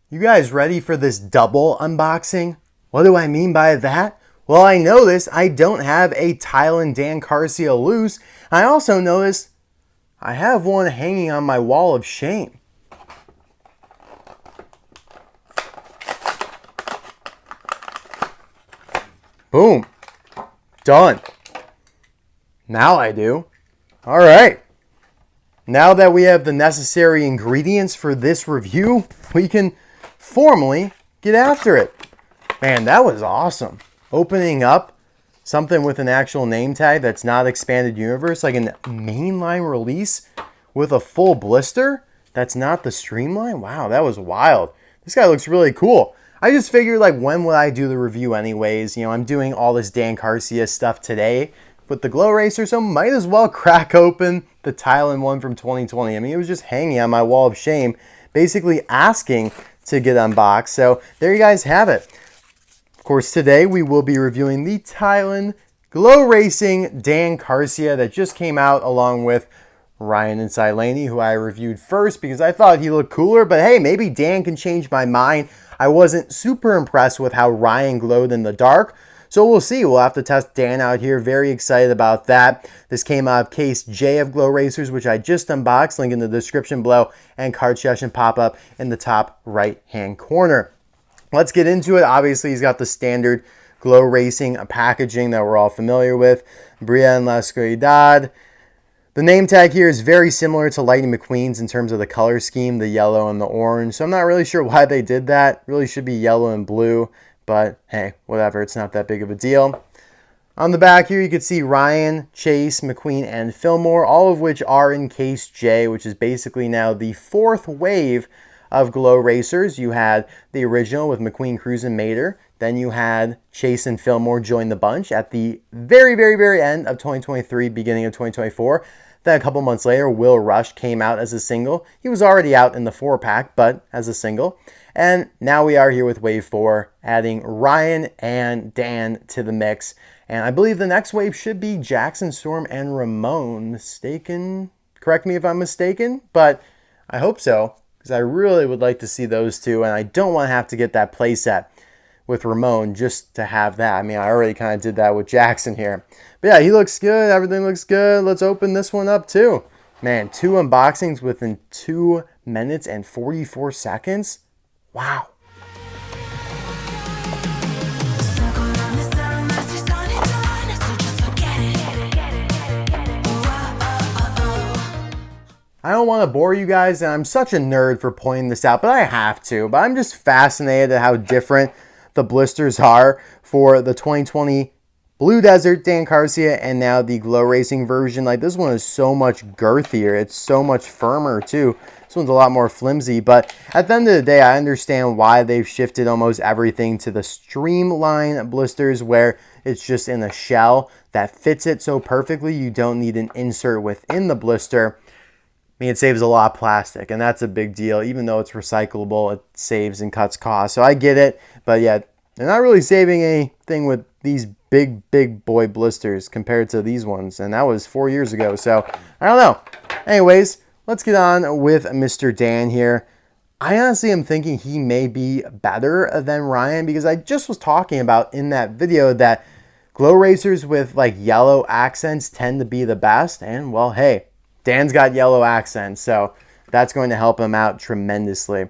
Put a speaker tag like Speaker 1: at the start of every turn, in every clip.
Speaker 1: You guys ready for this double unboxing? What do I mean by that? Well, I noticed I don't have a Thailand Dan Carcia loose. I also noticed I have one hanging on my wall of shame. Boom. Done. Now I do. All right. Now that we have the necessary ingredients for this review, we can formally get after it. Man, that was awesome. Opening up something with an actual name tag that's not expanded universe, like a mainline release with a full blister that's not the streamline. Wow, that was wild. This guy looks really cool. I just figured, like, when would I do the review anyways? You know, I'm doing all this Dan Carcia stuff today with the Glow Racer, so might as well crack open the Thailand one from 2020. I mean, it was just hanging on my wall of shame, basically asking to get unboxed. So there you guys have it. Of course, today we will be reviewing the Thailand Glow Racing Dan Carcia that just came out, along with Ryan inside Laney, who I reviewed first because I thought he looked cooler. But hey, maybe Dan can change my mind. I wasn't super impressed with how Ryan glowed in the dark. So we'll see. We'll have to test Dan out here. Very excited about that. This came out of case J of Glow Racers, which I just unboxed. Link in the description below, and card session pop up in the top right hand corner. Let's get into it. Obviously, he's got the standard Glow Racing packaging that we're all familiar with. Bria en la Oscuridad. The name tag here is very similar to Lightning McQueen's in terms of the color scheme, the yellow and the orange. So I'm not really sure why they did that. Really should be yellow and blue. But hey, whatever, it's not that big of a deal. On the back here, you can see Ryan, Chase, McQueen, and Fillmore, all of which are in case J, which is basically now the fourth wave of Glow Racers. You had the original with McQueen, Cruz, and Mater. Then you had Chase and Fillmore join the bunch at the very end of 2023, beginning of 2024. Then a couple months later, Will Rusch came out as a single. He was already out in the 4-pack, but as a single. And now we are here with Wave 4, adding Ryan and Dan to the mix. And I believe the next wave should be Jackson, Storm, and Ramon. Mistaken? Correct me if I'm mistaken, but I hope so, because I really would like to see those two, and I don't want to have to get that playset with Ramon just to have that. I mean, I already kind of did that with Jackson here. But yeah, he looks good. Everything looks good. Let's open this one up too. Man, 2 unboxings within 2 minutes and 44 seconds. Wow. I don't want to bore you guys, and I'm such a nerd for pointing this out, but I have to. But I'm just fascinated at how different the blisters are for the 2020 Blue Desert Dan Carcia and now the Glow Racing version. Like, this one is so much girthier. It's so much firmer too. This one's a lot more flimsy, but at the end of the day, I understand why they've shifted almost everything to the streamline blisters, where it's just in a shell that fits it so perfectly you don't need an insert within the blister. I mean, it saves a lot of plastic, and that's a big deal. Even though it's recyclable, it saves and cuts costs. So I get it, but yeah, they're not really saving anything with these big boy blisters compared to these ones, and that was 4 years ago. So I don't know. Anyways, let's get on with Mr. Dan here. I honestly am thinking he may be better than Ryan, because I just was talking about in that video that Glow Racers with like yellow accents tend to be the best. And well, hey, Dan's got yellow accents, so that's going to help him out tremendously.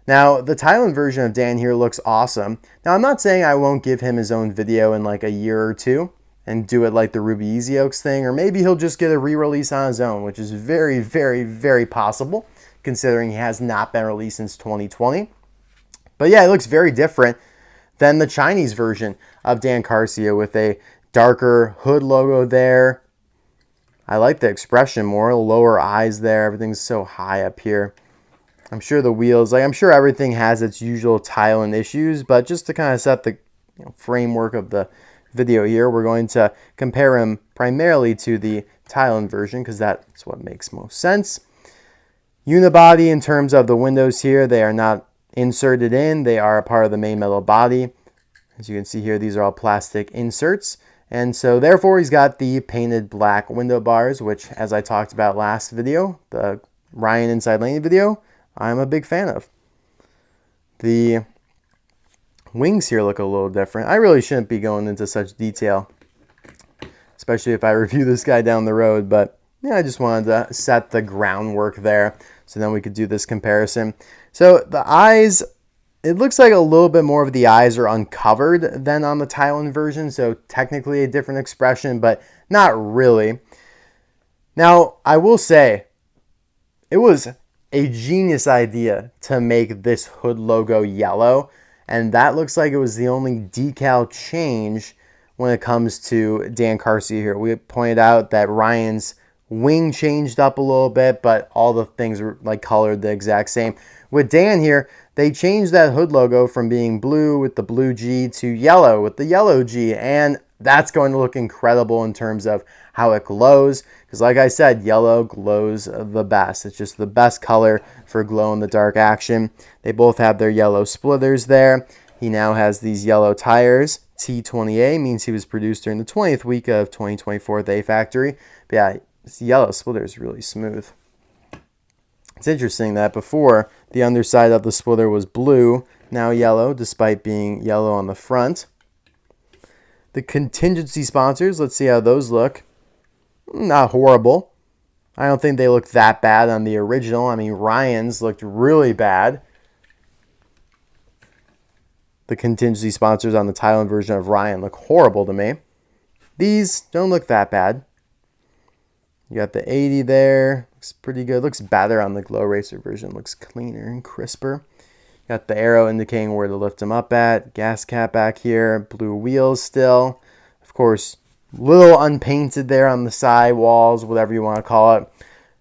Speaker 1: Now, the Thailand version of Dan here looks awesome. Now, I'm not saying I won't give him his own video in like a year or two and do it like the Ruby Easy Oaks thing, or maybe he'll just get a re-release on his own, which is very possible, considering he has not been released since 2020. But yeah, it looks very different than the Chinese version of Dan Carcia with a darker hood logo there. I like the expression more, lower eyes there. Everything's so high up here. I'm sure the wheels, like I'm sure everything has its usual Thailand issues, but just to kind of set the framework of the video here, we're going to compare him primarily to the Thailand version because that's what makes most sense. Unibody, in terms of the windows here, they are not inserted in. They are a part of the main metal body. As you can see here, these are all plastic inserts. And so therefore, he's got the painted black window bars, which, as I talked about last video, the Ryan Inside Laney video, I'm a big fan of. The wings here look a little different. I really shouldn't be going into such detail, especially if I review this guy down the road, but yeah, I just wanted to set the groundwork there so then we could do this comparison. So the eyes, it looks like a little bit more of the eyes are uncovered than on the Thailand version, so technically a different expression, but not really. Now, I will say, it was a genius idea to make this hood logo yellow, and that looks like it was the only decal change when it comes to Dan Carcia here. We pointed out that Ryan's wing changed up a little bit, but all the things were like colored the exact same. With Dan here, they changed that hood logo from being blue with the blue G to yellow with the yellow G, and that's going to look incredible in terms of how it glows, because like I said, yellow glows the best. It's just the best color for glow-in-the-dark action. They both have their yellow splitters there. He now has these yellow tires. T20A means he was produced during the 20th week of 2024 at the A Factory. But yeah, this yellow splitter is really smooth. It's interesting that before, the underside of the splitter was blue, now yellow, despite being yellow on the front. The contingency sponsors, let's see how those look. Not horrible. I don't think they look that bad on the original. I mean, Ryan's looked really bad. The contingency sponsors on the Thailand version of Ryan look horrible to me. These don't look that bad. You got the 80 there. Looks pretty good. Looks better on the Glow Racer version. Looks cleaner and crisper. Got the arrow indicating where to lift them up at. Gas cap back here. Blue wheels still. Of course, little unpainted there on the side walls, whatever you want to call it.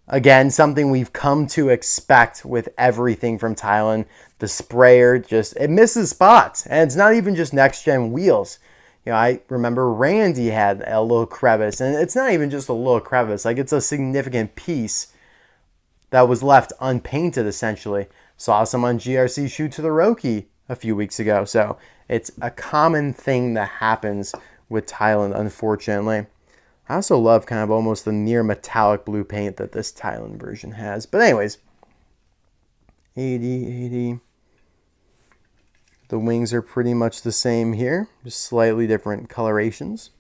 Speaker 1: Again, something we've come to expect with everything from Thailand. The sprayer just, it misses spots. And it's not even just next-gen wheels. You know, I remember Randy had a little crevice. And it's not even just a little crevice. Like, it's a significant piece that was left unpainted, essentially. Saw someone GRC shoot to the Roki a few weeks ago. So, it's a common thing that happens with Thailand, unfortunately. I also love kind of almost the near metallic blue paint that this Thailand version has. But anyways, 80. The wings are pretty much the same here, just slightly different colorations.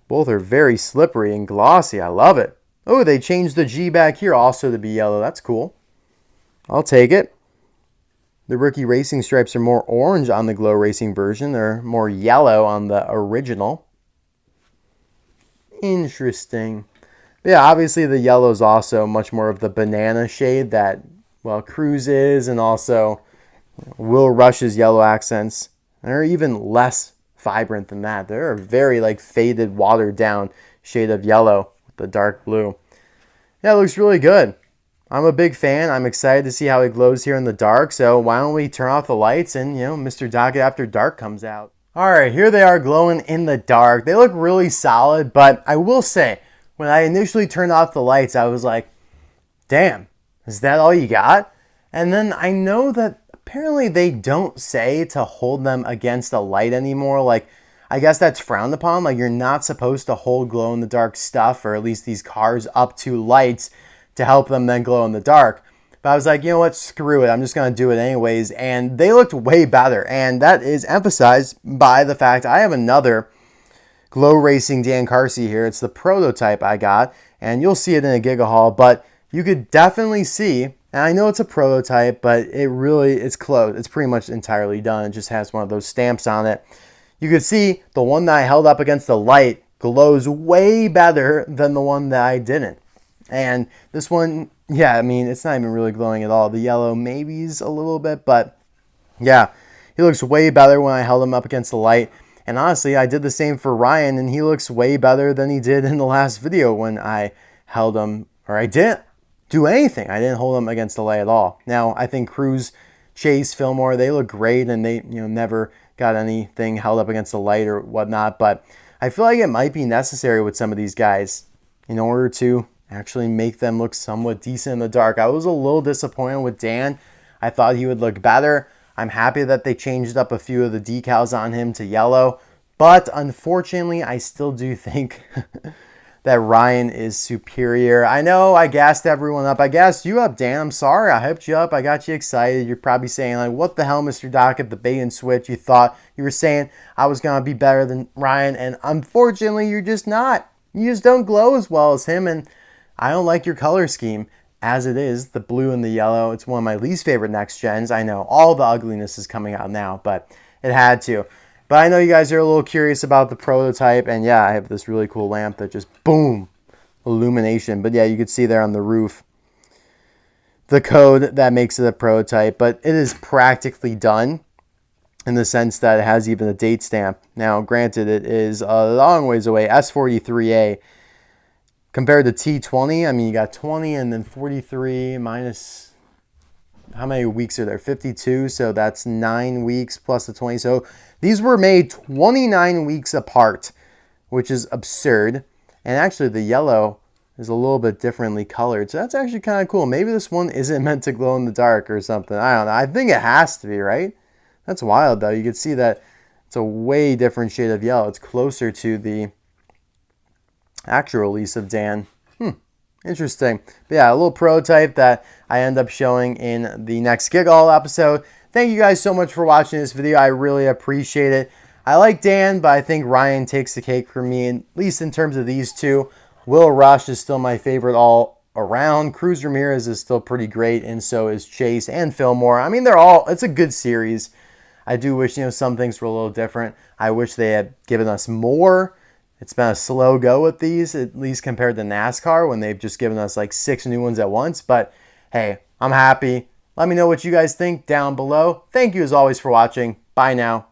Speaker 1: Both are very slippery and glossy. I love it. Oh, they changed the G back here also to be yellow. That's cool. I'll take it. The rookie racing stripes are more orange on the Glow Racing version. They're more yellow on the original. Interesting. But yeah, obviously the yellow is also much more of the banana shade that, well, Cruz is, and also Will Rusch's yellow accents. They're even less vibrant than that. They're a very like faded, watered down shade of yellow with the dark blue. Yeah, it looks really good. I'm a big fan. I'm excited to see how it glows here in the dark. So why don't we turn off the lights and, you know, Mr. Docketer After Dark comes out. All right, here they are glowing in the dark. They look really solid, but I will say, when I initially turned off the lights, I was like, damn, is that all you got? And then I know that apparently they don't say to hold them against a light anymore. Like, I guess that's frowned upon. Like, you're not supposed to hold glow-in-the-dark stuff, or at least these cars, up to lights to help them then glow in the dark. But I was like, you know what, screw it. I'm just going to do it anyways. And they looked way better. And that is emphasized by the fact I have another Glow Racing Dan Carcia here. It's the prototype I got. And you'll see it in a Giga Haul. But you could definitely see, and I know it's a prototype, but it's close. It's pretty much entirely done. It just has one of those stamps on it. You could see the one that I held up against the light glows way better than the one that I didn't. And this one, yeah, I mean, it's not even really glowing at all. The yellow maybe's a little bit, but yeah, he looks way better when I held him up against the light. And honestly, I did the same for Ryan, and he looks way better than he did in the last video when I held him, or I didn't do anything. I didn't hold him against the light at all. Now, I think Cruz, Chase, Fillmore, they look great, and they, you know, never got anything held up against the light or whatnot. But I feel like it might be necessary with some of these guys in order to actually make them look somewhat decent in the dark. I was a little disappointed with Dan. I thought he would look better. I'm happy that they changed up a few of the decals on him to yellow. But unfortunately, I still do think that Ryan is superior. I know I gassed everyone up. I gassed you up, Dan. I'm sorry. I hyped you up. I got you excited. You're probably saying, like, what the hell, Mr. Dockett, the bait and switch. You thought you were saying I was going to be better than Ryan, and unfortunately, you're just not. You just don't glow as well as him, and I don't like your color scheme as it is, the blue and the yellow. It's one of my least favorite next gens. I know all the ugliness is coming out now, but it had to. But I know you guys are a little curious about the prototype, and yeah, I have this really cool lamp that just, boom, illumination. But yeah, you can see there on the roof the code that makes it a prototype, but it is practically done in the sense that it has even a date stamp. Now, granted, it is a long ways away, S43A, compared to T20. I mean, you got 20 and then 43 minus... how many weeks are there? 52, so that's 9 weeks plus the 20. So these were made 29 weeks apart, which is absurd. And actually the yellow is a little bit differently colored, so that's actually kind of cool. Maybe this one isn't meant to glow in the dark or something. I don't know. I think it has to be, right? That's wild, though. You can see that it's a way different shade of yellow. It's closer to the actual release of Dan. Interesting. But yeah, a little prototype that I end up showing in the next Get episode. Thank you guys so much for watching this video. I really appreciate it. I like Dan, but I think Ryan takes the cake for me, at least in terms of these two. Will Rusch is still my favorite all around. Cruz Ramirez is still pretty great, and so is Chase and Fillmore. I mean, it's a good series. I do wish, some things were a little different. I wish they had given us more. It's been a slow go with these, at least compared to NASCAR when they've just given us like 6 new ones at once. But hey, I'm happy. Let me know what you guys think down below. Thank you as always for watching. Bye now.